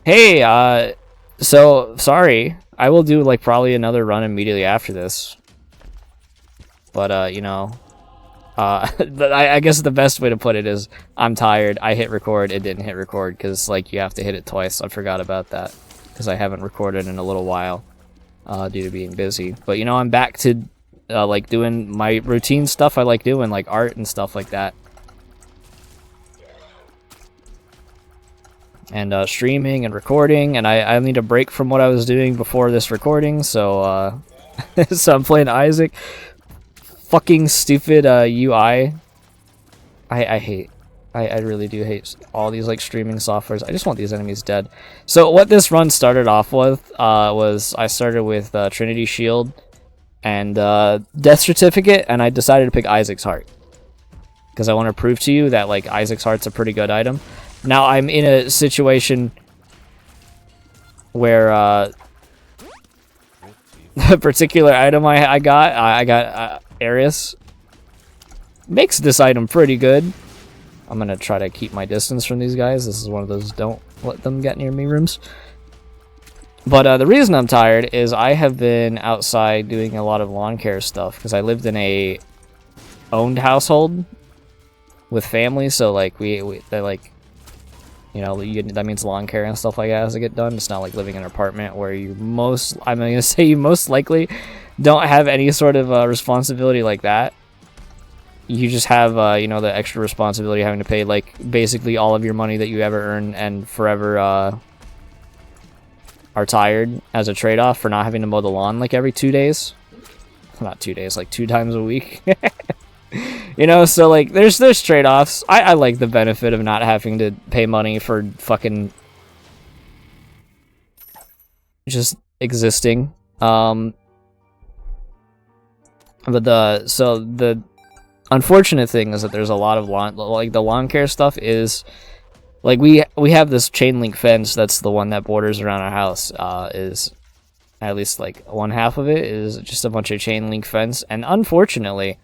Hey, so sorry. I will do like probably another run immediately after this. But you know, I guess the best way to put it is I'm tired. I hit record. It didn't hit record because like you have to hit it twice. I forgot about that because I haven't recorded in a little while due to being busy. But you know, I'm back to like doing my routine stuff I like doing, like art and stuff like that. And streaming and recording, and I need a break from what I was doing before this recording, so so I'm playing Isaac. Fucking stupid UI. I really do hate all these like streaming softwares. I just want these enemies dead. So what this run started off with was I started with Trinity Shield and Death Certificate, and I decided to pick Isaac's Heart because I want to prove to you that like Isaac's Heart's a pretty good item. Now I'm in a situation where the particular item I got Ares, makes this item pretty good. I'm gonna try to keep my distance from these guys. This is one of those don't let them get near me rooms. But the reason I'm tired is I have been outside doing a lot of lawn care stuff because I lived in a owned household with family, so like they're like, you know, that means lawn care and stuff like that has to get done. It's not like living in an apartment where you most likely don't have any sort of responsibility like that. You just have, you know, the extra responsibility of having to pay, like, basically all of your money that you ever earn and forever are tired as a trade-off for not having to mow the lawn, like, every 2 days. Not 2 days, like, 2 times a week. You know, so, like, there's trade-offs. I like the benefit of not having to pay money for fucking just existing. But the unfortunate thing is that there's a lot of the lawn care stuff is like we have this chain link fence that's the one that borders around our house, is at least like one half of it is just a bunch of chain link fence, and unfortunately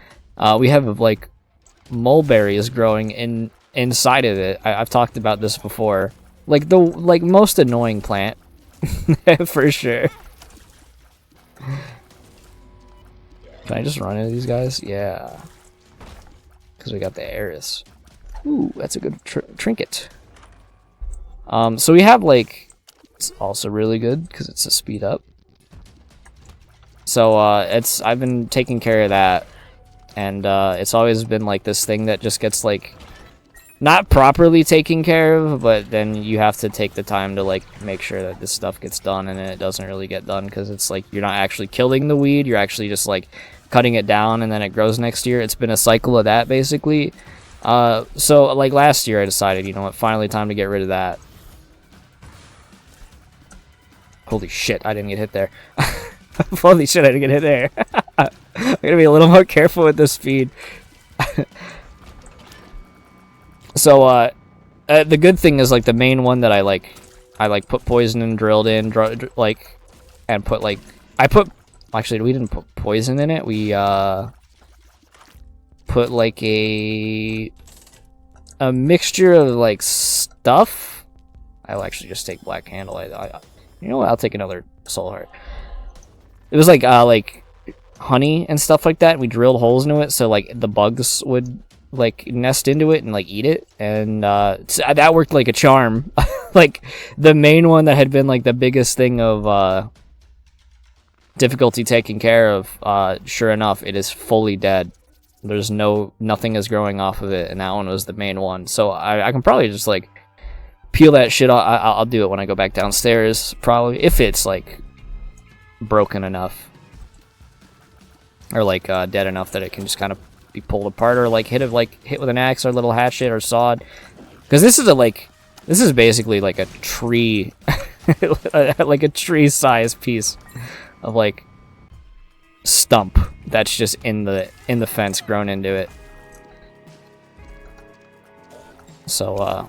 we have like mulberries growing inside of it. I've talked about this before, like the most annoying plant for sure. Can I just run into these guys? Yeah. Because we got the Ares. Ooh, that's a good trinket. So we have, like... It's also really good, because it's a speed up. So, I've been taking care of that. And, it's always been, like, this thing that just gets, like... Not properly taken care of, but then you have to take the time to, like, make sure that this stuff gets done, and then it doesn't really get done, because it's, like, you're not actually killing the weed, you're actually just, like... cutting it down and then it grows next year. It's been a cycle of that basically. So like last year I decided, you know what, finally time to get rid of that. Holy shit, I didn't get hit there. Holy shit, I didn't get hit there. I'm gonna be a little more careful with the speed. So the good thing is like the main one that I put poison and drilled in like and put like actually, we didn't put poison in it. We put like a mixture of like stuff. I'll actually just take Black Candle. You know what? I'll take another Soul Heart. It was like honey and stuff like that. We drilled holes into it so like the bugs would like nest into it and like eat it, and that worked like a charm. Like the main one that had been like the biggest thing of difficulty taken care of, sure enough, it is fully dead. There's nothing is growing off of it, and that one was the main one. So I can probably just like peel that shit off. I'll do it when I go back downstairs, probably, if it's like broken enough or like dead enough that it can just kind of be pulled apart, or like hit with an axe or a little hatchet or sawed. Because this is basically like a tree, like a tree size piece of like stump that's just in the fence grown into it. So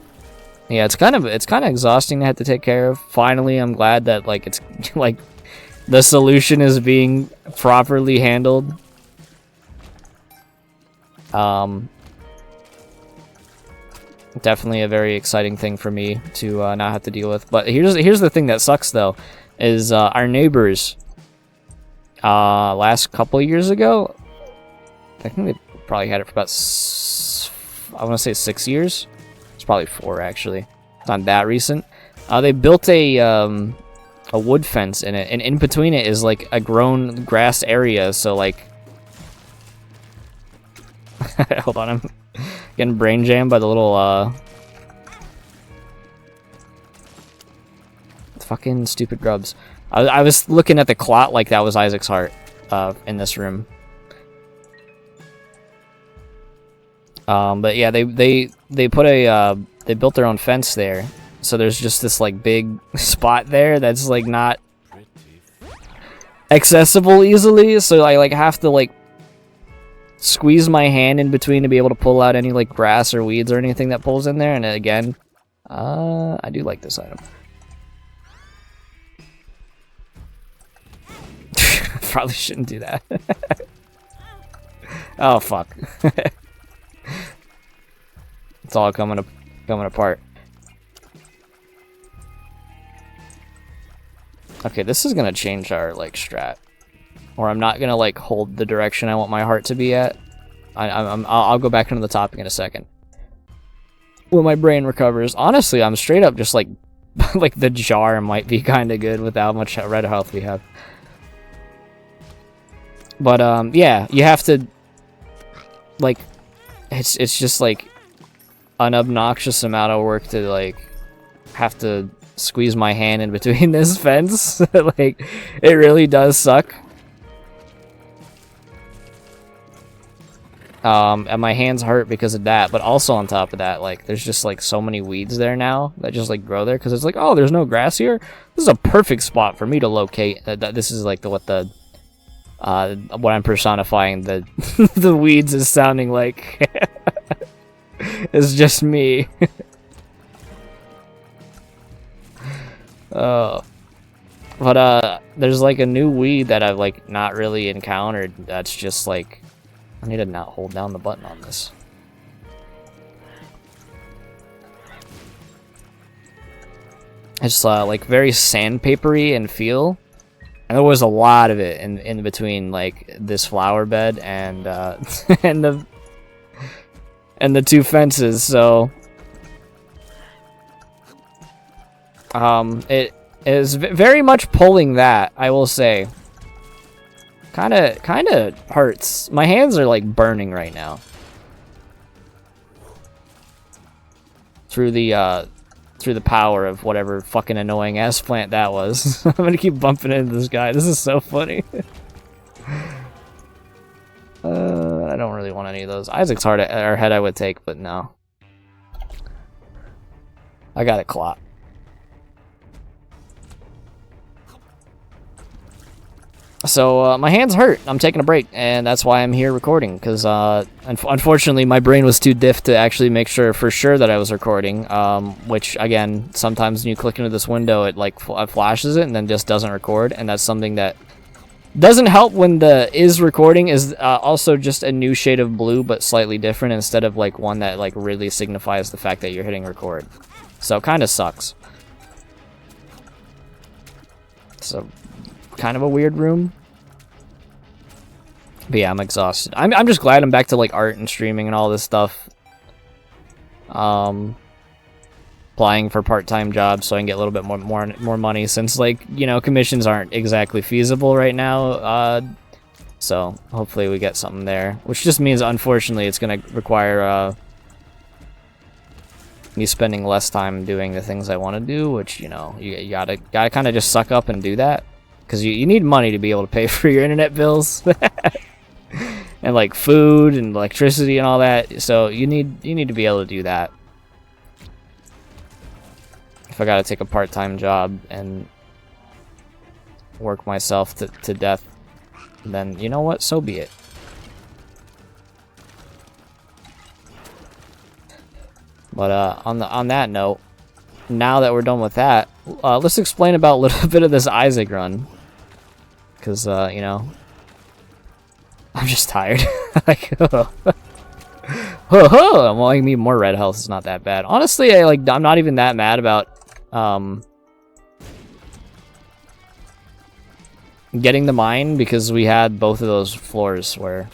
yeah, it's kind of exhausting to have to take care of. Finally, I'm glad that like it's like the solution is being properly handled. Definitely a very exciting thing for me to not have to deal with. But here's the thing that sucks though, is our neighbors. Last couple years ago, I think they probably had it for about I want to say 6 years. It's probably 4 actually. It's not that recent. They built a wood fence in it, and in between it is like a grown grass area. So like, hold on, I'm getting brain jammed by the little fucking stupid grubs. I was looking at the clot like that was Isaac's heart in this room. But yeah, they put a they built their own fence there, so there's just this like big spot there that's like not accessible easily. So I like have to like squeeze my hand in between to be able to pull out any like grass or weeds or anything that pulls in there. And again, I do like this item. Probably shouldn't do that. Oh fuck. It's all coming apart. Okay, this is gonna change our like strat, or I'm not gonna like hold the direction I want my heart to be at. I'll go back into the topic in a second when my brain recovers. Honestly, I'm straight up just like like the jar might be kind of good with how much red health we have. But yeah, you have to like it's just like an obnoxious amount of work to like have to squeeze my hand in between this fence. Like it really does suck. And my hands hurt because of that, but also on top of that, like there's just like so many weeds there now that just like grow there because it's like, oh, there's no grass here. This is a perfect spot for me to locate. This is like what I'm personifying the the weeds is sounding like. It's just me. But there's like a new weed that I've like not really encountered. That's just like, I need to not hold down the button on this. It's like very sandpapery in feel. And there was a lot of it in between like this flower bed and and the two fences, so it is very much pulling that, I will say. Kind of hurts. My hands are like burning right now through the power of whatever fucking annoying ass plant that was. I'm gonna keep bumping into this guy. This is so funny. I don't really want any of those. Isaac's heart or head I would take, but no. I got a clot. So my hands hurt. I'm taking a break, and that's why I'm here recording. Because unfortunately, my brain was too diff to actually make sure for sure that I was recording. Which again, sometimes when you click into this window, it like flashes it and then just doesn't record, and that's something that doesn't help when the is recording is also just a new shade of blue, but slightly different instead of like one that like really signifies the fact that you're hitting record. So kind of sucks. So kind of a weird room. But yeah, I'm exhausted. I'm just glad I'm back to like art and streaming and all this stuff. Applying for part-time jobs so I can get a little bit more money, since like, you know, commissions aren't exactly feasible right now. So hopefully we get something there, which just means unfortunately it's gonna require me spending less time doing the things I want to do, which, you know, you gotta kind of just suck up and do that, because you need money to be able to pay for your internet bills and like food and electricity and all that. So you need to be able to do that. If I gotta take a part-time job and work myself to death, then you know what? So be it. But on that note, now that we're done with that, let's explain about a little bit of this Isaac run, because you know, I'm just tired. Like, Ho ho! Well, I mean, more red health is not that bad. Honestly, I'm not even that mad about getting the mine, because we had both of those floors where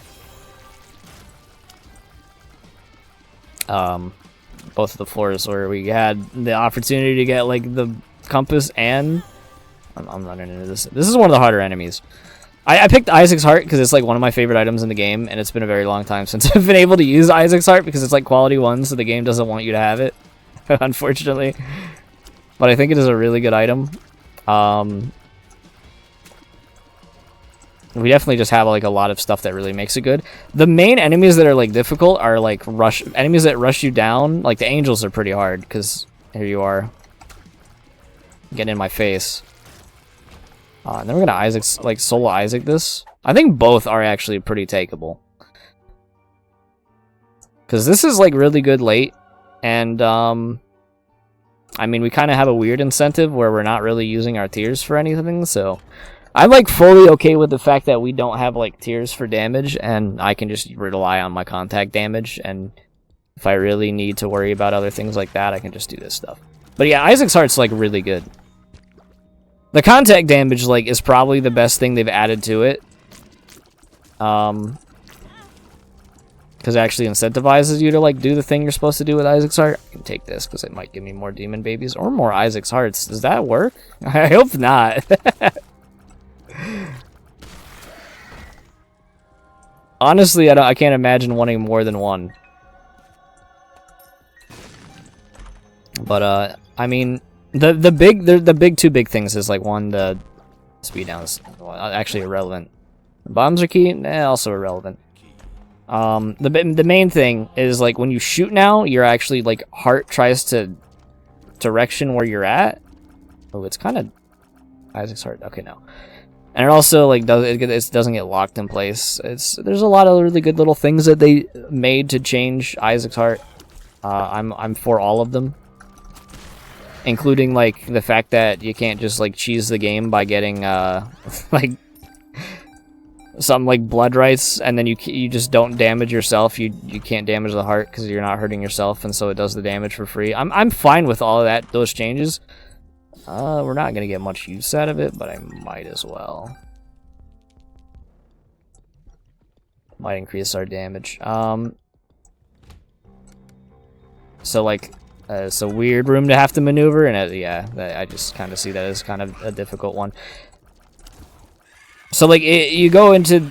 both of the floors where we had the opportunity to get like the compass, and I'm running into this. This is one of the harder enemies. I picked Isaac's Heart because it's like one of my favorite items in the game, and it's been a very long time since I've been able to use Isaac's Heart because it's like quality 1, so the game doesn't want you to have it, unfortunately. But I think it is a really good item. We definitely just have like a lot of stuff that really makes it good. The main enemies that are like difficult are like enemies that rush you down. Like the angels are pretty hard because here you are getting in my face. And then we're gonna solo Isaac this. I think both are actually pretty takeable because this is like really good late, and I mean we kind of have a weird incentive where we're not really using our tiers for anything, so. I'm like fully okay with the fact that we don't have like tiers for damage, and I can just rely on my contact damage, and if I really need to worry about other things like that, I can just do this stuff. But yeah, Isaac's Heart's like really good. The contact damage like is probably the best thing they've added to it. Because it actually incentivizes you to like do the thing you're supposed to do with Isaac's Heart. I can take this because it might give me more demon babies or more Isaac's Hearts. Does that work? I hope not. Honestly, I can't imagine wanting more than one. But I mean, the big two big things is like one, the speed down is actually irrelevant. Bombs are key, also irrelevant. The main thing is like when you shoot now, you're actually like heart tries to direction where you're at. Oh, it's kind of Isaac's Heart. Okay, no. And it also like it doesn't get locked in place. There's a lot of really good little things that they made to change Isaac's Heart. I'm for all of them, including like the fact that you can't just like cheese the game by getting like some like blood rights, and then you just don't damage yourself. You can't damage the heart because you're not hurting yourself, and so it does the damage for free. I'm fine with all of that, those changes. We're not gonna get much use out of it, but I might as well. Might increase our damage. So like, it's a weird room to have to maneuver, and yeah, I just kind of see that as kind of a difficult one. So like, you go into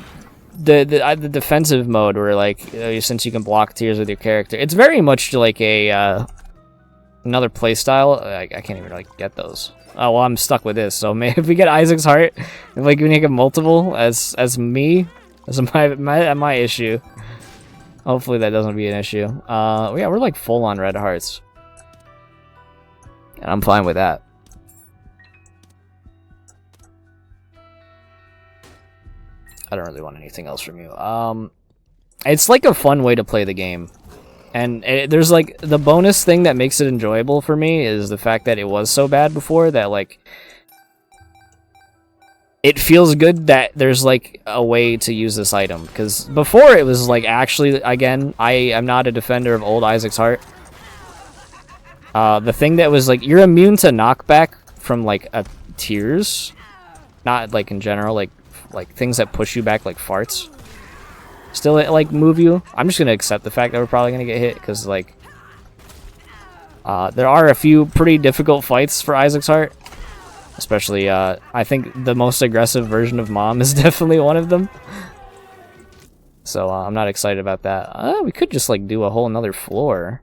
the defensive mode where like, since you can block tiers with your character, it's very much like a another playstyle. I can't even like get those. Oh well, I'm stuck with this. So maybe if we get Isaac's Heart, if like we make it multiple as my issue. Hopefully that doesn't be an issue. Yeah, we're like full on red hearts, and I'm fine with that. I don't really want anything else from you. It's like a fun way to play the game. And there's like the bonus thing that makes it enjoyable for me is the fact that it was so bad before that like it feels good that there's like a way to use this item, because before it was like, actually, again, I am not a defender of old Isaac's Heart. The thing that was like, you're immune to knockback from like tears, not like in general, like things that push you back like farts. Still like move you. I'm just gonna accept the fact that we're probably gonna get hit because like there are a few pretty difficult fights for Isaac's Heart, especially I think the most aggressive version of Mom is definitely one of them. So I'm not excited about that. We could just like do a whole another floor,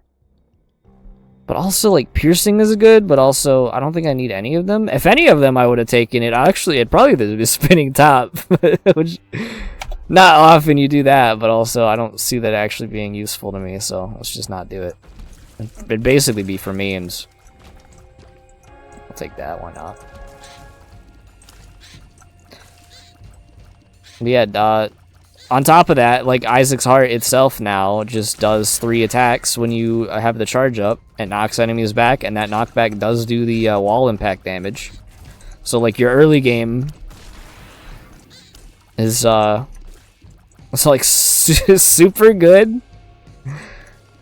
but also like piercing is good, but also I don't think I need any of them. If any of them I would have taken it, actually it'd probably be the spinning top, which. Not often you do that, but also I don't see that actually being useful to me, so let's just not do it. It'd basically be for memes. I'll take that, why not? But yeah, on top of that, like Isaac's Heart itself now just does 3 attacks when you have the charge up. It knocks enemies back, and that knockback does do the wall impact damage. So like your early game is it's like super good.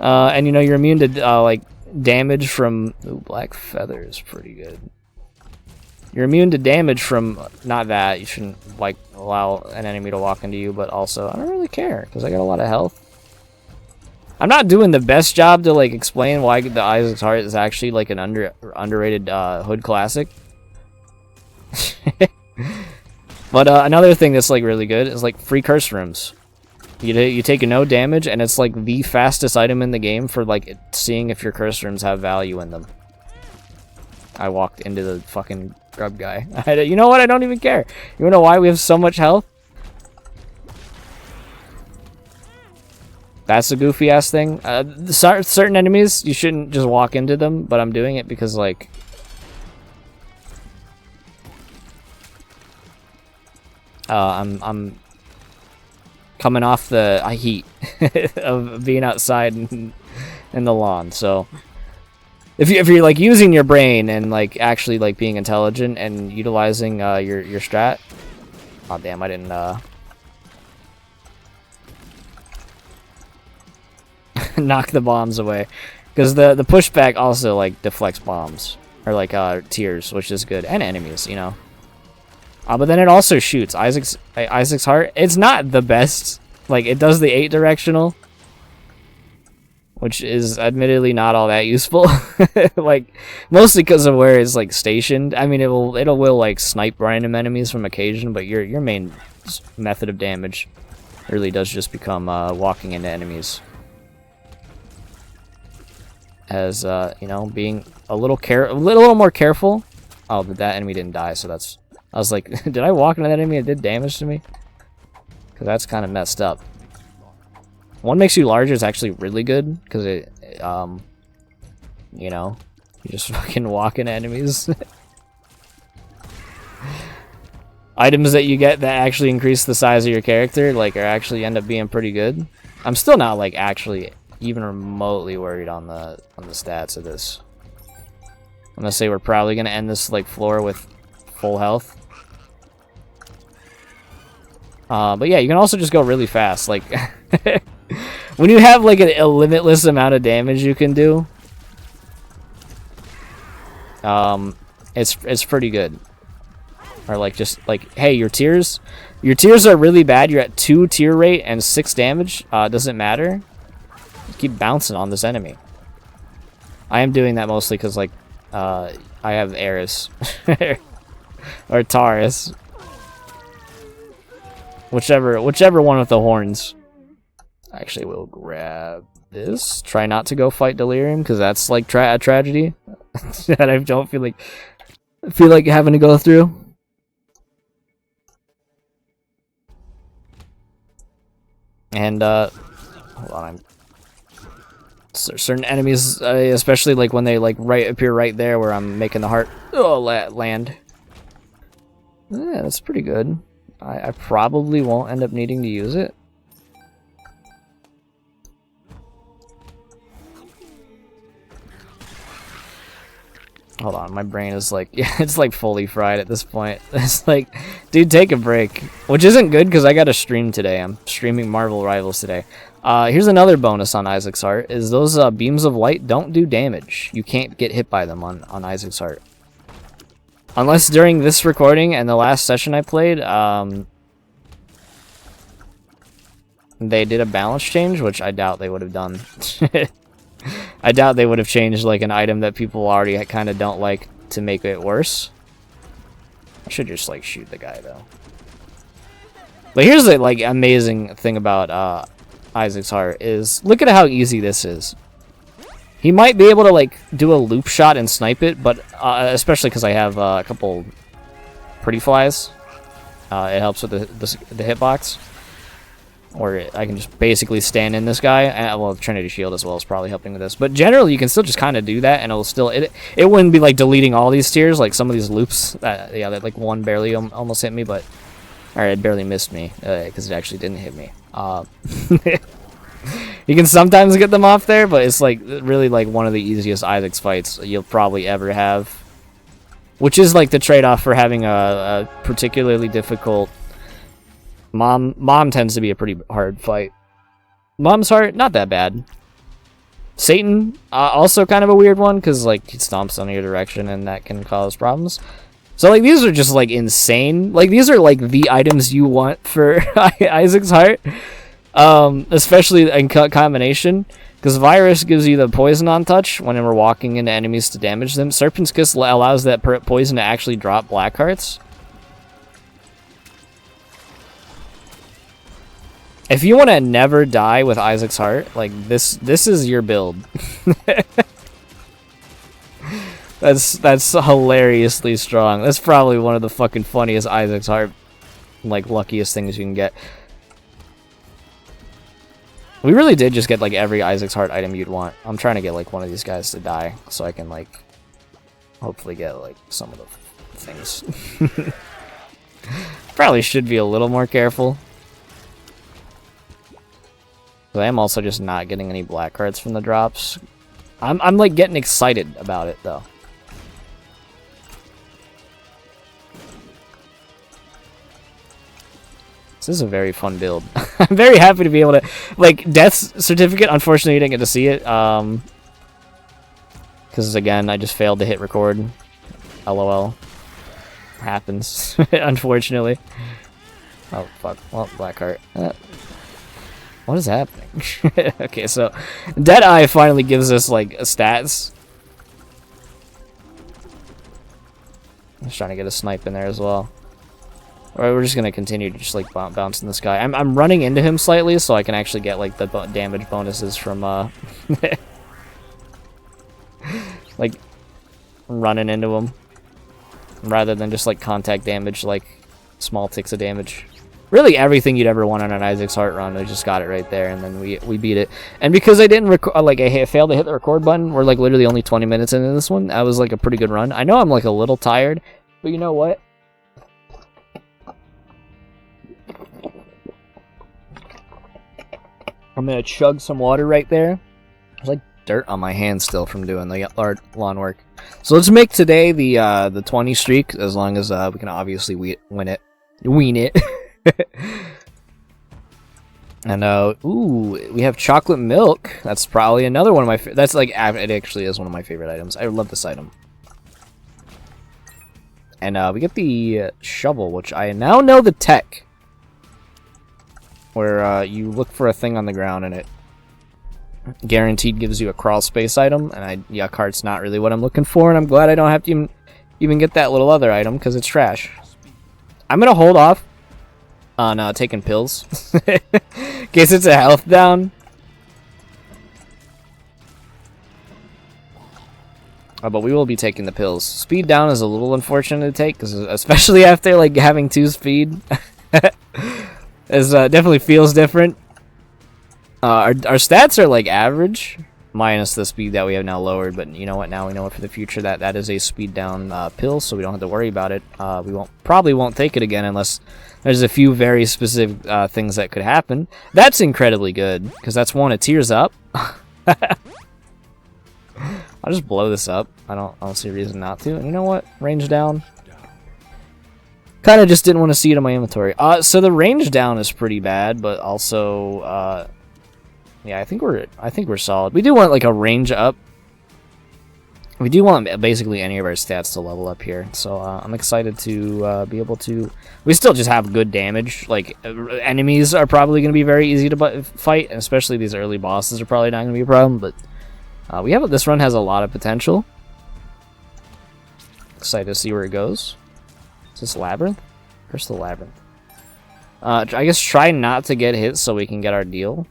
And you know, you're immune to like damage from... Ooh, black feather is pretty good. You're immune to damage from... Not that, you shouldn't like allow an enemy to walk into you, but also, I don't really care, because I got a lot of health. I'm not doing the best job to like explain why the Isaac's Heart is actually like an underrated hood classic. But another thing that's like really good is like free curse rooms. You take no damage, and it's like the fastest item in the game for like seeing if your curse rooms have value in them. I walked into the fucking grub guy. You know what? I don't even care. You wanna know why we have so much health? That's a goofy ass thing. Certain enemies, you shouldn't just walk into them, but I'm doing it because like... I'm coming off the heat of being outside in the lawn. So if you're like using your brain and like actually like being intelligent and utilizing your strat. Oh damn! I didn't knock the bombs away, because the pushback also like deflects bombs or like tears, which is good, and enemies, you know. But then it also shoots Isaac's Heart. It's not the best. Like, it does the 8 directional, which is admittedly not all that useful. Like, mostly because of where it's like stationed. I mean, it will like snipe random enemies from occasion, but your main method of damage really does just become walking into enemies. As you know, being a little more careful. Oh, but that enemy didn't die, so that's... I was like, did I walk into that enemy and it did damage to me? Because that's kind of messed up. One makes you larger is actually really good, because it, you know, you just fucking walk into enemies. Items that you get that actually increase the size of your character, like, are actually end up being pretty good. I'm still not, like, actually even remotely worried on the stats of this. I'm gonna say we're probably gonna end this, like, floor with full health. But yeah, you can also just go really fast. Like, when you have like a limitless amount of damage you can do, it's pretty good. Or like just like, hey, your tears are really bad. You're at 2 tear rate and 6 damage. Doesn't matter. Just keep bouncing on this enemy. I am doing that mostly because like I have Eris or Taurus. Whichever one with the horns. Actually, we'll grab this. Try not to go fight Delirium, because that's like a tragedy that I don't feel like having to go through. And hold on, certain enemies, especially like when they like appear right there where I'm making the heart land. Yeah, that's pretty good. I probably won't end up needing to use it. Hold on, my brain is like, yeah, it's like fully fried at this point. It's like, dude, take a break. Which isn't good because I got a stream today. I'm streaming Marvel Rivals today. Here's another bonus on Isaac's Heart, is those beams of light don't do damage. You can't get hit by them on Isaac's Heart. Unless during this recording and the last session I played, they did a balance change, which I doubt they would have done. I doubt they would have changed like an item that people already kind of don't like to make it worse. I should just like shoot the guy though. But here's the like amazing thing about Isaac's Heart is look at how easy this is. He might be able to like do a loop shot and snipe it, but especially because I have a couple pretty flies, it helps with the hitbox. Or I can just basically stand in this guy. Well, Trinity Shield as well is probably helping with this. But generally, you can still just kind of do that, and it'll still... It wouldn't be, like, deleting all these tiers, like some of these loops. Yeah, that, like, one barely almost hit me, but... Or it barely missed me, because it actually didn't hit me. You can sometimes get them off there, but it's, like, really, like, one of the easiest Isaac's fights you'll probably ever have. Which is, like, the trade-off for having a particularly difficult... Mom tends to be a pretty hard fight. Mom's Heart, not that bad. Satan, also kind of a weird one, because, like, he stomps on your direction, and that can cause problems. So, like, these are just, like, insane. Like, these are, like, the items you want for Isaac's Heart. Especially in combination. Because Virus gives you the poison on touch when we're walking into enemies to damage them. Serpent's Kiss allows that poison to actually drop black hearts. If you want to never die with Isaac's Heart, like, this is your build. That's hilariously strong. That's probably one of the fucking funniest Isaac's Heart, like, luckiest things you can get. We really did just get, like, every Isaac's Heart item you'd want. I'm trying to get, like, one of these guys to die so I can, like, hopefully get, like, some of the things. Probably should be a little more careful. But I am also just not getting any black cards from the drops. I'm like getting excited about it though. This is a very fun build. I'm very happy to be able to, like, Death Certificate, unfortunately you didn't get to see it. Because again, I just failed to hit record. LOL. Happens, unfortunately. Oh fuck, well, black heart. What is happening? Okay, so Deadeye finally gives us, like, stats. I'm just trying to get a snipe in there as well. Or we're just gonna continue to just, like, bounce in this guy. I'm running into him slightly so I can actually get, like, the damage bonuses from like running into him rather than just, like, contact damage, like small ticks of damage. Really, everything you'd ever want on an Isaac's Heart run, I just got it right there, and then we beat it. And because I didn't like, I failed to hit the record button, we're, like, literally only 20 minutes into this one. That was, like, a pretty good run. I know I'm, like, a little tired, but you know what? I'm gonna chug some water right there. There's, like, dirt on my hands still from doing the lawn work. So let's make today the 20 streak, as long as we can obviously wean it. And ooh, we have chocolate milk. That's probably another one of my that's, like, it actually is one of my favorite items. I love this item. And we get the shovel, which I now know the tech, where you look for a thing on the ground and it guaranteed gives you a crawl space item. And Yuck Heart's not really what I'm looking for, and I'm glad I don't have to even get that little other item because it's trash. I'm gonna hold off on taking pills in case it's a health down. But we will be taking the pills. Speed down is a little unfortunate to take, because especially after, like, having 2 speed, it definitely feels different. Our stats are, like, average, minus the speed that we have now lowered. But you know what? Now we know it for the future that is a speed down pill, so we don't have to worry about it. We probably won't take it again unless there's a few very specific things that could happen. That's incredibly good, because that's one, it tears up. I'll just blow this up. I don't see a reason not to. And you know what? Range down. Kind of just didn't want to see it in my inventory. So the range down is pretty bad, but also, yeah, I think we're solid. We do want, like, a range up. We do want basically any of our stats to level up here, so I'm excited to be able to. We still just have good damage. Like, enemies are probably going to be very easy to fight, and especially these early bosses are probably not going to be a problem. But this run has a lot of potential. Excited to see where it goes. Is this Labyrinth? Where's the Labyrinth? I guess try not to get hit so we can get our deal.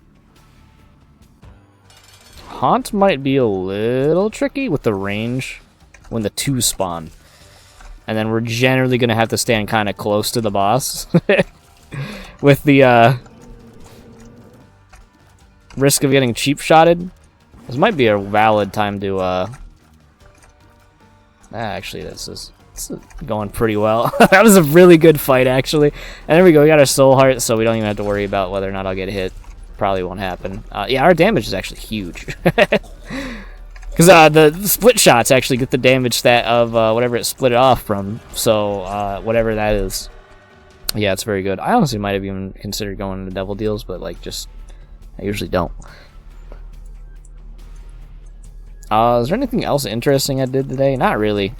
Haunt might be a little tricky with the range when the 2 spawn. And then we're generally going to have to stand kind of close to the boss. With the risk of getting cheap-shotted. This might be a valid time to... Actually, this is going pretty well. That was a really good fight, actually. And there we go, we got our soul heart, so we don't even have to worry about whether or not I'll get hit. Probably won't happen. Yeah, our damage is actually huge. Because the split shots actually get the damage stat of whatever it split it off from. So, whatever that is. Yeah, it's very good. I honestly might have even considered going into devil deals, but, like, just... I usually don't. Is there anything else interesting I did today? Not really.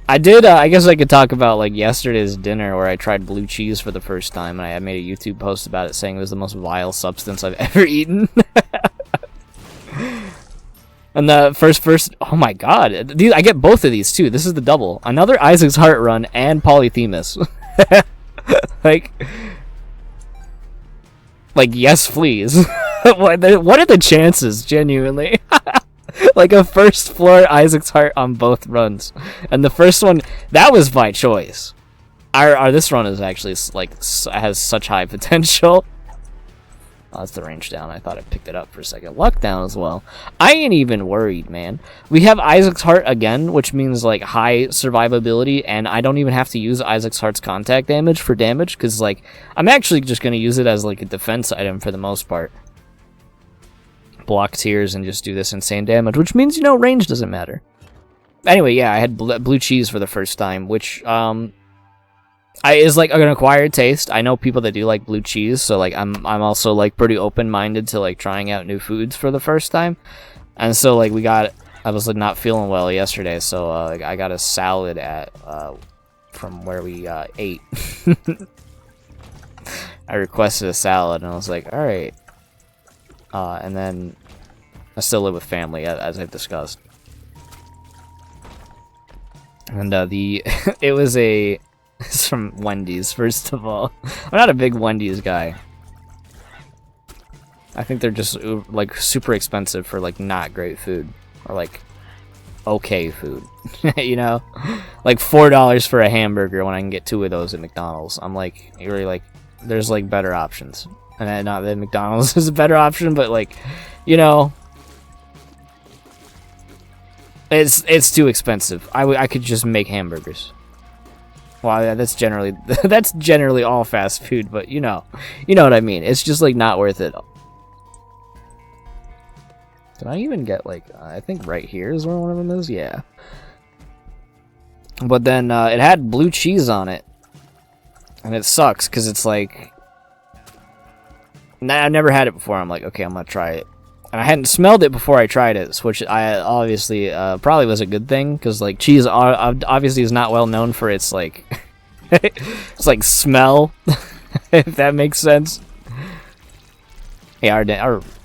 I did, I guess I could talk about, like, yesterday's dinner where I tried blue cheese for the first time, and I made a YouTube post about it saying it was the most vile substance I've ever eaten. And the first, oh my god, I get both of these too. This is the double. Another Isaac's Heart run and Polyphemus. like, yes, please. What are the chances, genuinely? Like a first floor Isaac's Heart on both runs, and the first one that was by choice. Our this run is actually like has such high potential. Oh, that's the range down. I thought I picked it up for a second. Luck down as well. I ain't even worried, man. We have Isaac's Heart again, which means like high survivability, and I don't even have to use Isaac's Heart's contact damage for damage, because like I'm actually just gonna use it as like a defense item for the most part. Block tears and just do this insane damage, which means, you know, range doesn't matter. Anyway, yeah, I had blue cheese for the first time, which is like an acquired taste. I know people that do like blue cheese, so like I'm also like pretty open-minded to like trying out new foods for the first time. And so like I was like not feeling well yesterday, so like, I got a salad at from where we ate. I requested a salad and I was like, all right. And then I still live with family, as I've discussed. And it was it's from Wendy's, first of all. I'm not a big Wendy's guy. I think they're just like super expensive for like not great food, or like okay food. You know, like $4 for a hamburger when I can get 2 of those at McDonald's. I'm like, really, like, there's like better options. And not that McDonald's is a better option, but like, you know, it's too expensive. I could just make hamburgers. Well, yeah, that's generally all fast food, but you know what I mean. It's just like not worth it. Can I even get like I think right here is where one of them is? Yeah. But then it had blue cheese on it, and it sucks because it's like. I've never had it before. I'm like, okay, I'm gonna try it, and I hadn't smelled it before I tried it, which I obviously probably was a good thing, because like cheese obviously is not well known for its like it's like smell, if that makes sense. Yeah,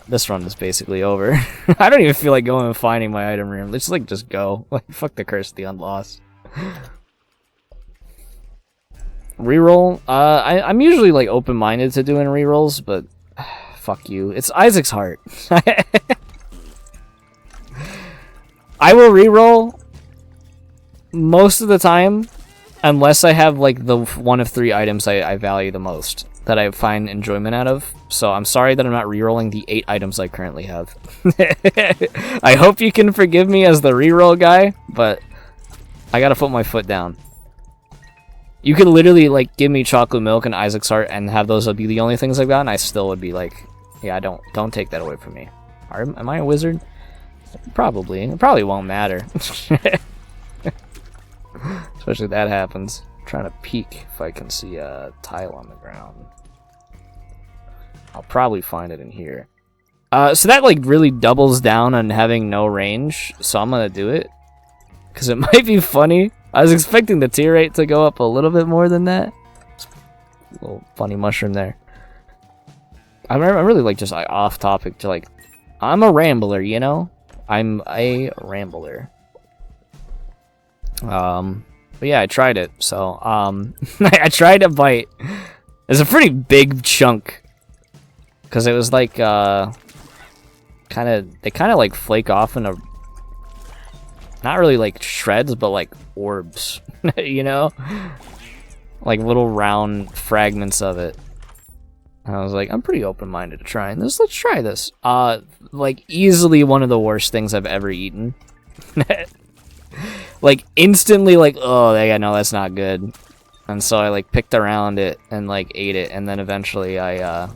this run is basically over. I don't even feel like going and finding my item room. Let's like just go. Like fuck the curse of the unlost. Reroll. I'm usually like open-minded to doing rerolls, but fuck you. It's Isaac's Heart. I will reroll most of the time, unless I have like the one of 3 items I value the most, that I find enjoyment out of. So I'm sorry that I'm not rerolling the 8 items I currently have. I hope you can forgive me as the reroll guy, but I gotta put my foot down. You could literally like give me chocolate milk and Isaac's Heart and have those be the only things I've got, and I still would be like, yeah, don't take that away from me. Am I a wizard? Probably. It probably won't matter. Especially if that happens. I'm trying to peek if I can see a tile on the ground. I'll probably find it in here. So that like really doubles down on having no range, so I'm gonna do it. Because it might be funny. I was expecting the tier rate to go up a little bit more than that. A little funny mushroom there. I'm really like just like off topic to like, I'm a rambler, you know? I'm a rambler. But yeah, I tried it. So I tried a bite. It's a pretty big chunk, because it was like they kind of like flake off in a. Not really like shreds, but like orbs, you know? Like little round fragments of it. And I was like, I'm pretty open-minded to trying this. Let's try this. Like easily one of the worst things I've ever eaten. Like instantly like, oh yeah, no, that's not good. And so I like picked around it and like ate it, and then eventually I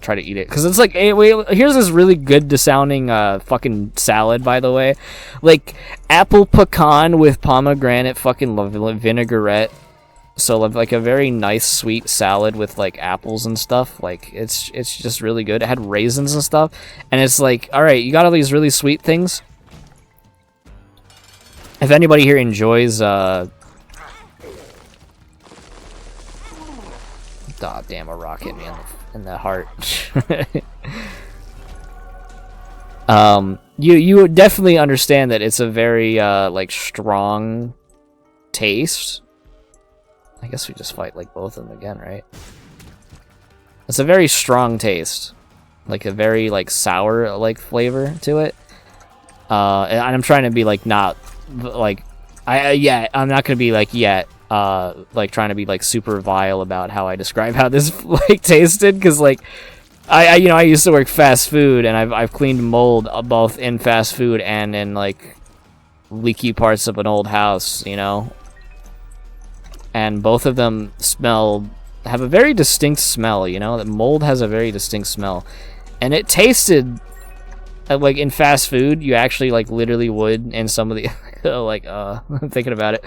try to eat it, because it's like, hey, wait, here's this really good sounding fucking salad, by the way, like apple pecan with pomegranate fucking vinaigrette So like a very nice sweet salad with like apples and stuff. Like it's just really good. It had raisins and stuff, and it's like, all right, you got all these really sweet things. If anybody here enjoys, oh, damn, a rock hit me in the heart. You definitely understand that it's a very like strong taste. I guess we just fight like both of them again, right? It's a very strong taste, like a very like sour like flavor to it. And I'm trying to be like not like I'm not gonna be like like trying to be like super vile about how I describe how this like tasted, because like I you know, I used to work fast food, and I've cleaned mold both in fast food and in like leaky parts of an old house, you know. And both of them have a very distinct smell, you know? That mold has a very distinct smell. And it tasted like in fast food, you actually like literally would in some of the like I'm thinking about it.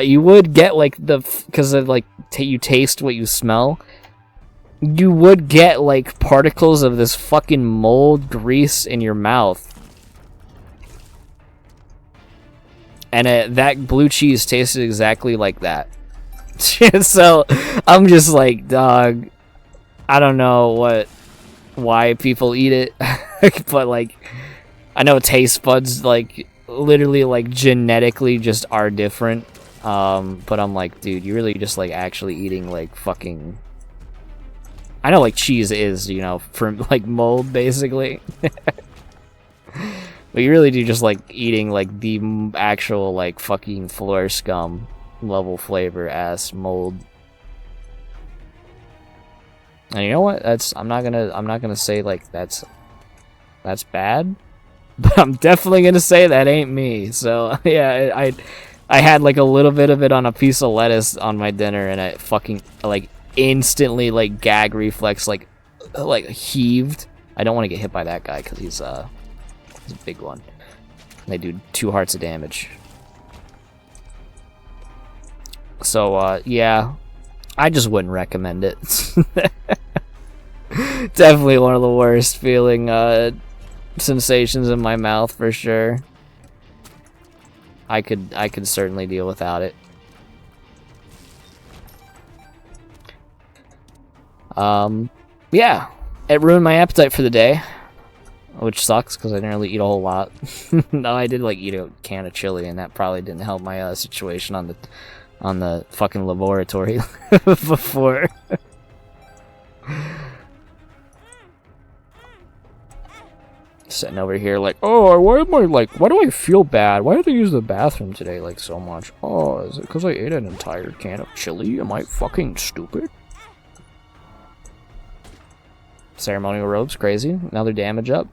You would get like because of like you taste what you smell. You would get like particles of this fucking mold grease in your mouth. And that blue cheese tasted exactly like that. So I'm just like, dog, I don't know why people eat it, but like I know taste buds like literally like genetically just are different, but I'm like, dude, you're really just like actually eating like fucking, I know like cheese is, you know, from like mold basically. But you really do just like eating like the actual like fucking floor scum level flavor ass mold. And you know what? I'm not gonna say like that's bad, but I'm definitely gonna say that ain't me. So yeah, I had like a little bit of it on a piece of lettuce on my dinner, and I fucking like instantly like gag reflex like heaved. I don't want to get hit by that guy because he's a big one. They do 2 hearts of damage. So, yeah, I just wouldn't recommend it. Definitely one of the worst feeling sensations in my mouth for sure. I could certainly deal without it. Yeah, it ruined my appetite for the day, which sucks because I didn't really eat a whole lot. No, I did like eat a can of chili, and that probably didn't help my situation on the fucking laboratory before. Sitting over here like, oh, why do I feel bad? Why did I use the bathroom today like so much? Oh, is it because I ate an entire can of chili? Am I fucking stupid? Ceremonial robes, crazy. Another damage up.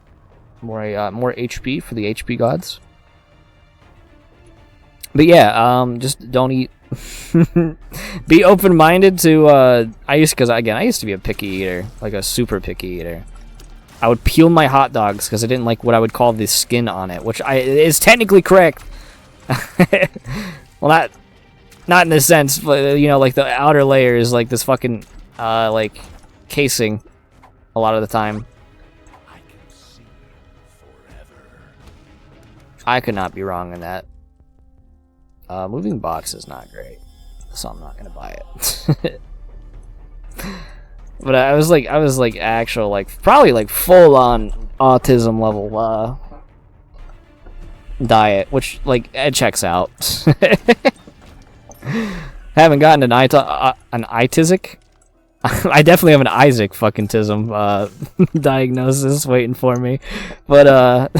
More HP for the HP gods. But yeah, just don't eat. Be open-minded to I used to be a picky eater, like a super picky eater. I would peel my hot dogs because I didn't like what I would call the skin on it, which is technically correct. Well, not in a sense, but you know, like the outer layer is like this fucking like casing a lot of the time. I could not be wrong in that. Moving box is not great, so I'm not gonna buy it. But I was like actual, like, probably like full on autism level diet, which like it checks out. Haven't gotten an Itizic. I definitely have an Isaac fucking tism diagnosis waiting for me, but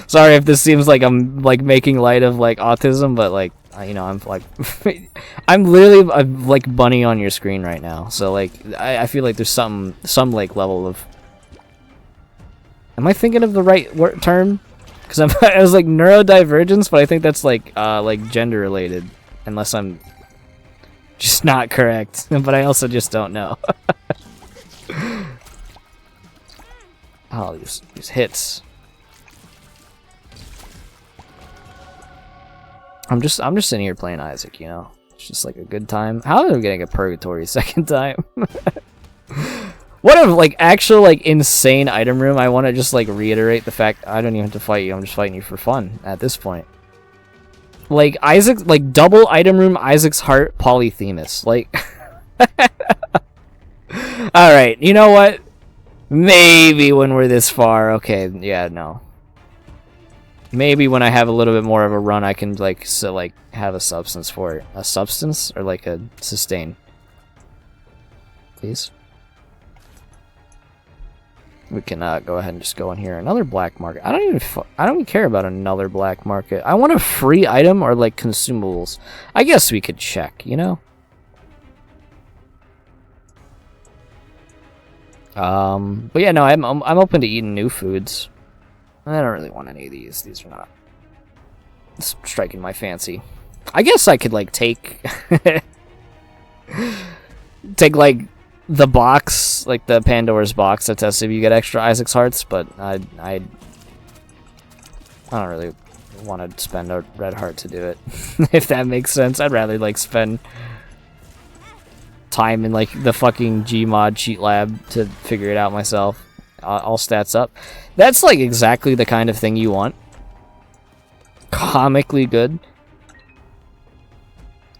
sorry if this seems like I'm like making light of like autism, but like you know, I'm like I'm literally like bunny on your screen right now, so like I feel like there's some like level of, am I thinking of the right term? Because I was like neurodivergence, but I think that's like gender related, unless I'm just not correct. But I also just don't know. Oh, these hits. I'm just sitting here playing Isaac, you know. It's just like a good time. How am I getting a purgatory second time? What a like actual like insane item room. I want to just like reiterate the fact I don't even have to fight you. I'm just fighting you for fun at this point. Like Isaac, like double item room, Isaac's Heart, Polyphemus. Like, all right, you know what? Maybe when we're this far, okay, yeah, no. Maybe when I have a little bit more of a run, I can like have a substance for it. A substance or like a sustain. Please. We can go ahead and just go in here. Another black market. I don't even care about another black market. I want a free item or like consumables. I guess we could check, you know. But yeah, no, I'm open to eating new foods. I don't really want any of these. These are not striking my fancy. I guess I could like take like the box, like the Pandora's box that tests if you get extra Isaac's Hearts, but I don't really want to spend a red heart to do it. If that makes sense, I'd rather like spend time in like the fucking Gmod cheat lab to figure it out myself. All stats up. That's like exactly the kind of thing you want. Comically good.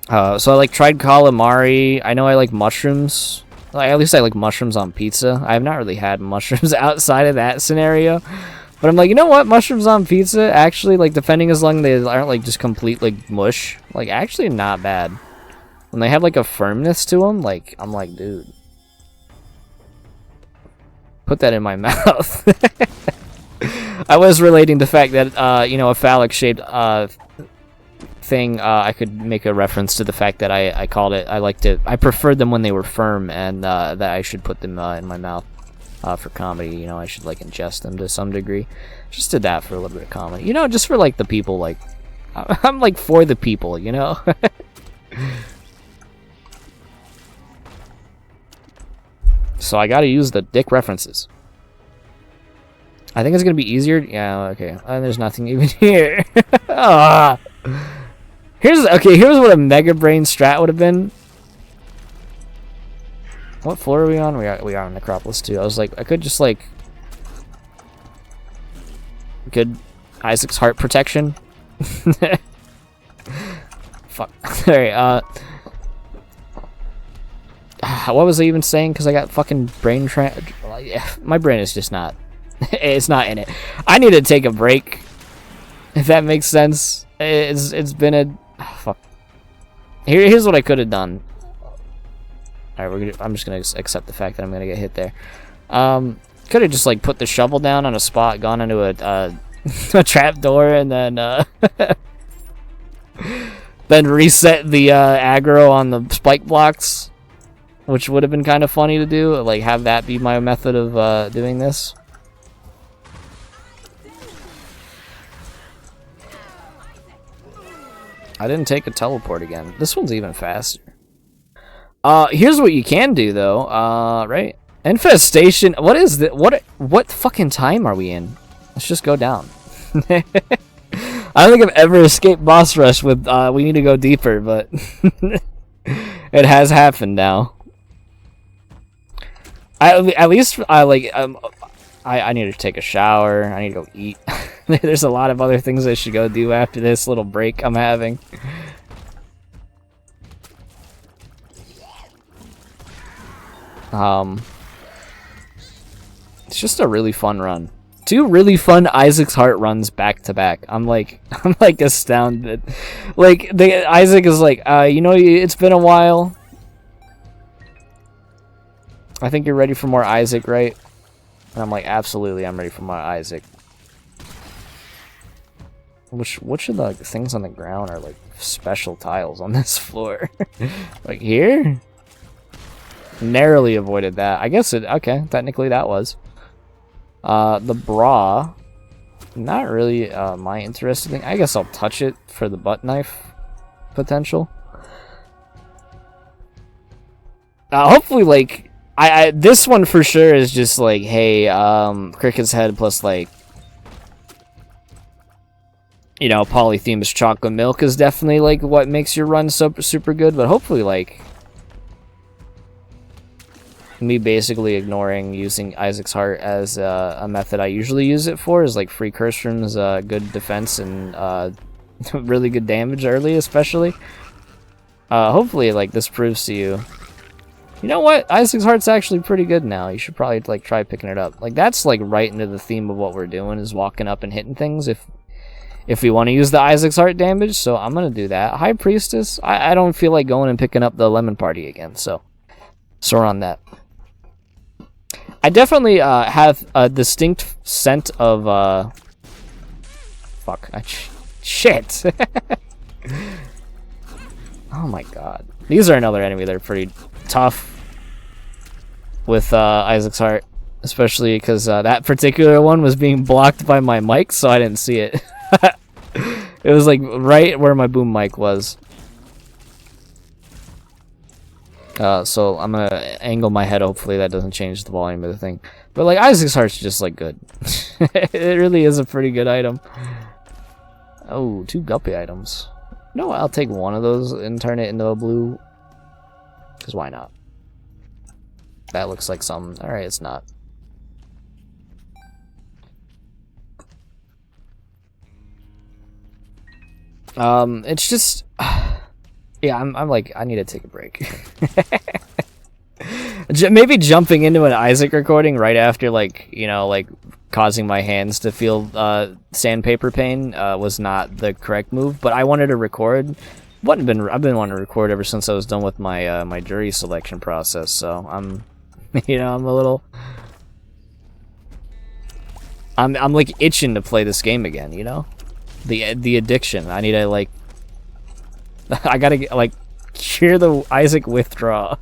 So I like tried calamari. I know I like mushrooms. Like, at least I like mushrooms on pizza. I have not really had mushrooms outside of that scenario. But I'm like, you know what? Mushrooms on pizza, actually, like, depending as long as they aren't, like, just complete, like, mush. Like, actually not bad. When they have, like, a firmness to them, like, I'm like, dude. Put that in my mouth. I was relating the fact that, you know, a phallic-shaped, thing, I could make a reference to the fact that I called it, I preferred them when they were firm, and that I should put them in my mouth for comedy. You know, I should like ingest them to some degree. Just did that for a little bit of comedy, you know, just for like the people. Like I'm like for the people, you know. So I gotta use the dick references. I think it's gonna be easier. Yeah, okay. There's nothing even here. Here's what a Mega Brain strat would have been. What floor are we on? We are on Necropolis 2. I was like, I could just like good Isaac's Heart protection. Fuck. Alright, what was I even saying? Because I got fucking brain my brain is just not it's not in it. I need to take a break, if that makes sense. It's been a fuck. Here's what I could have done. Alright, I'm just gonna accept the fact that I'm gonna get hit there. Could have just like put the shovel down on a spot, gone into a trap door, and then then reset the aggro on the spike blocks, which would have been kind of funny to do. Like have that be my method of doing this. I didn't take a teleport again. This one's even faster. Here's what you can do though. Right? Infestation. What is that? What fucking time are we in? Let's just go down. I don't think I've ever escaped boss rush with we need to go deeper, but it has happened now. At least I like I need to take a shower. I need to go eat. There's a lot of other things I should go do after this little break I'm having. It's just a really fun run. 2 really fun Isaac's Heart runs back to back. I'm like astounded. Like Isaac is like, you know, it's been a while. I think you're ready for more Isaac, right? And I'm like, absolutely, I'm ready for more Isaac. Which of the things on the ground are like special tiles on this floor? Like here? Narrowly avoided that. I guess it, okay, technically that was. The bra, not really my interested thing. I guess I'll touch it for the butt knife potential. Hopefully, like, this one for sure is just like, hey, Cricket's head plus like you know, polyphemus chocolate milk is definitely like what makes your run super good, but hopefully like me basically ignoring using Isaac's Heart as a method I usually use it for is like free curse rooms, good defense, and really good damage early, especially. Hopefully like this proves to you, you know what, Isaac's Heart's actually pretty good now. You should probably like try picking it up. Like that's like right into the theme of what we're doing, is walking up and hitting things if we want to use the Isaac's Heart damage. So I'm gonna do that. High Priestess, I don't feel like going and picking up the Lemon Party again, so we're on that. I definitely have a distinct scent of shit. Oh my god. These are another enemy that are pretty tough with Isaac's Heart, especially because that particular one was being blocked by my mic, so I didn't see it. It was like right where my boom mic was. So I'm gonna angle my head, hopefully that doesn't change the volume of the thing. But like Isaac's Heart's just like good. It really is a pretty good item. Oh, 2 guppy items. No, I'll take one of those and turn it into a blue. Because why not? That looks like something. Alright, it's not. It's just... Yeah, I'm like, I need to take a break. Maybe jumping into an Isaac recording right after, like, you know, like, causing my hands to feel sandpaper pain was not the correct move, but I wanted to record. I've been wanting to record ever since I was done with my my jury selection process, so I'm, you know, I'm a little... I'm like itching to play this game again, you know? The addiction. I need to, like... I gotta get, like, cure the Isaac withdraw.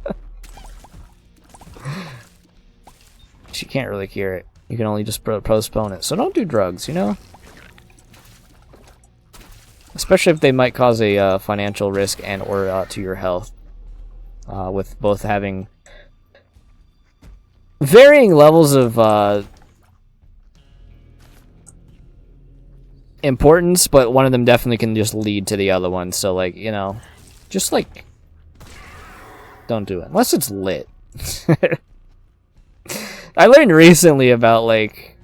She can't really cure it. You can only just postpone it. So don't do drugs, you know? Especially if they might cause a financial risk and or to your health. With both having varying levels of importance, but one of them definitely can just lead to the other one. So, like, you know, just, like, don't do it. Unless it's lit. I learned recently about, like...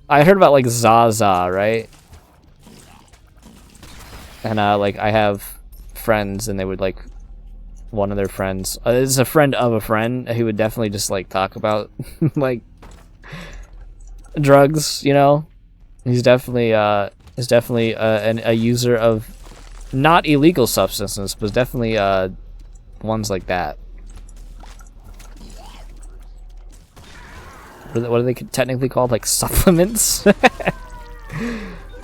I heard about, like, Zaza, right? And, like, I have friends, and they would, like... One of their friends... it's a friend of a friend who would definitely just, like, talk about, like... drugs, you know? He's definitely, a user of... Not illegal substances, but definitely, ones like that. What are they technically called? Like supplements? And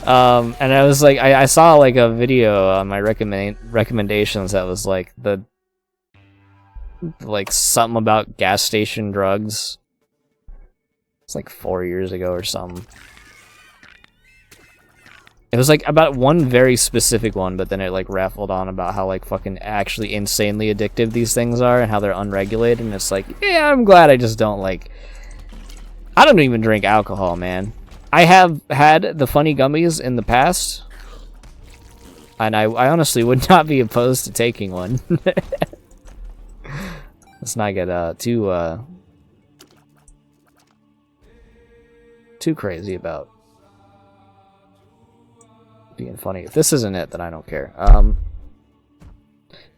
I was like, I saw like a video on my recommendations that was like like something about gas station drugs. It's like 4 years ago or something. It was like about one very specific one, but then it like raffled on about how like fucking actually insanely addictive these things are and how they're unregulated, and it's like, yeah, I'm glad I just don't like... I don't even drink alcohol, man. I have had the funny gummies in the past, and I honestly would not be opposed to taking one. Let's not get too crazy about being funny. If this isn't it, then I don't care.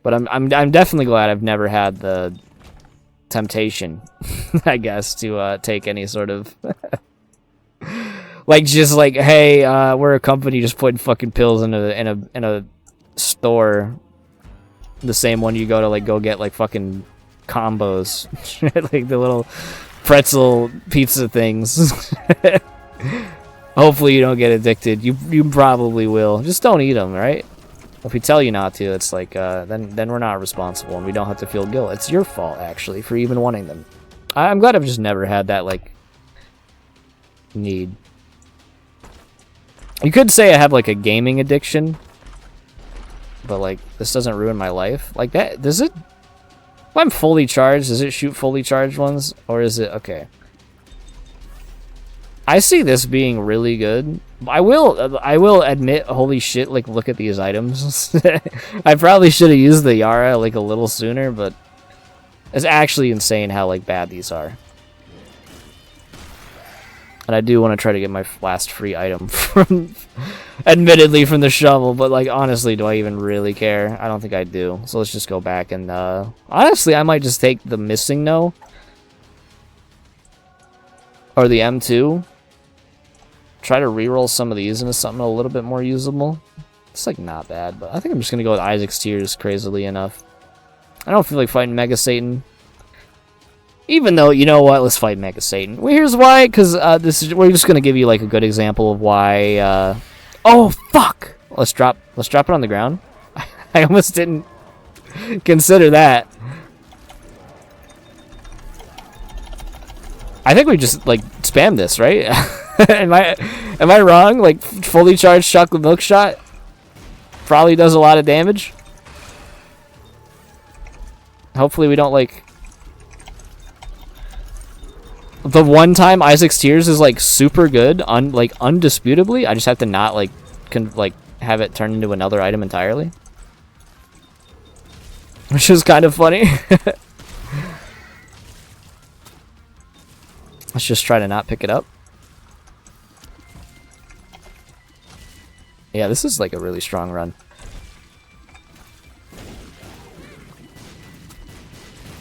But I'm definitely glad I've never had the temptation, I guess, to take any sort of like, just like, hey, we're a company just putting fucking pills in a store, the same one you go to like go get like fucking combos, like the little pretzel pizza things. Hopefully you don't get addicted. You probably will. Just don't eat them, right? If we tell you not to, it's like, then we're not responsible, and we don't have to feel guilt. It's your fault, actually, for even wanting them. I'm glad I've just never had that, like, need. You could say I have, like, a gaming addiction, but, like, this doesn't ruin my life. Like, that, does it? If I'm fully charged, does it shoot fully charged ones? Or is it, okay. I see this being really good. I will admit, holy shit, like, look at these items. I probably should have used the Yara, like, a little sooner, but it's actually insane how, like, bad these are. And I do want to try to get my last free item from, admittedly, from the shovel, but, like, honestly, do I even really care? I don't think I do. So let's just go back and, honestly, I might just take the missing no. Or the M2. Try to reroll some of these into something a little bit more usable. It's, like, not bad, but I think I'm just gonna go with Isaac's Tears, crazily enough. I don't feel like fighting Mega Satan. Even though, you know what, let's fight Mega Satan. Well, here's why, because we're just gonna give you like a good example of why. Oh fuck! Let's drop it on the ground. I almost didn't consider that. I think we just like spam this, right? am I wrong? Like fully charged chocolate milk shot probably does a lot of damage. Hopefully we don't like. The one time Isaac's Tears is like super good, like undisputably. I just have to not like have it turn into another item entirely, which is kind of funny. Let's just try to not pick it up. Yeah, this is like a really strong run.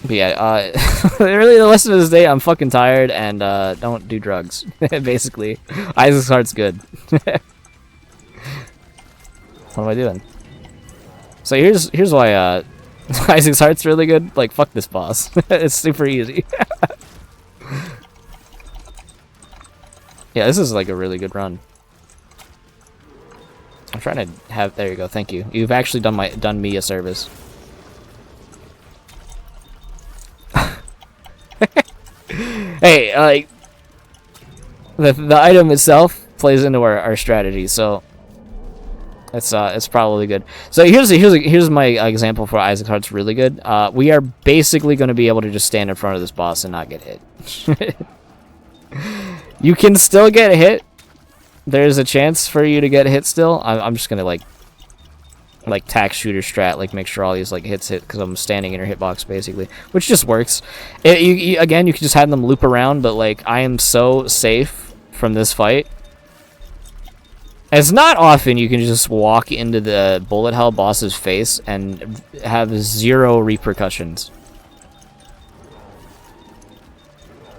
But yeah, really the lesson of this day, I'm fucking tired and don't do drugs. Basically, Isaac's Heart's good. What am I doing? So here's why Isaac's Heart's really good. Like fuck this boss, it's super easy. Yeah, this is like a really good run. I'm trying to have. There you go. Thank you. You've actually done me a service. Hey, like the item itself plays into our strategy, so it's probably good. So here's my example for Isaac's Heart's really good. We are basically going to be able to just stand in front of this boss and not get hit. You can still get hit. There's a chance for you to get hit still. I'm just gonna like tack shooter strat, like make sure all these like hits hit because I'm standing in your hitbox basically, which just works. Again, you can just have them loop around, but like I am so safe from this fight. It's not often you can just walk into the bullet hell boss's face and have 0 repercussions.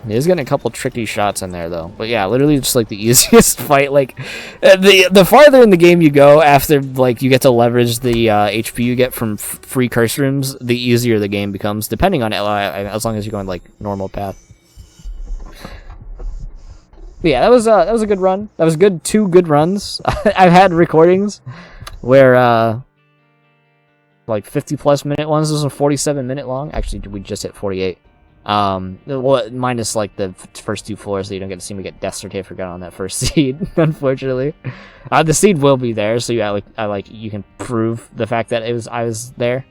He's getting a couple tricky shots in there though, but yeah, literally just like the easiest fight. Like the farther in the game you go after like you get to leverage the HP you get from free curse rooms, the easier the game becomes, depending on as long as you're going like normal path. But yeah, that was a good run. That was good. 2 good runs. I've had recordings where like 50+ minute ones. This was 47 minute long. Actually, we just hit 48. Well, minus like the first 2 floors, so you don't get to see me get death certificate on that first seed, unfortunately. The seed will be there, so you can prove the fact that I was there.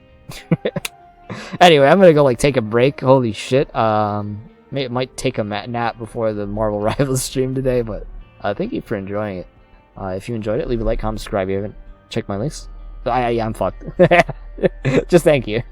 Anyway, I'm gonna go like take a break. Holy shit. Might take a nap before the Marvel Rivals stream today, but thank you for enjoying it. If you enjoyed it, leave a like, comment, subscribe. If you haven't checked my links. Yeah, I'm fucked. Just thank you.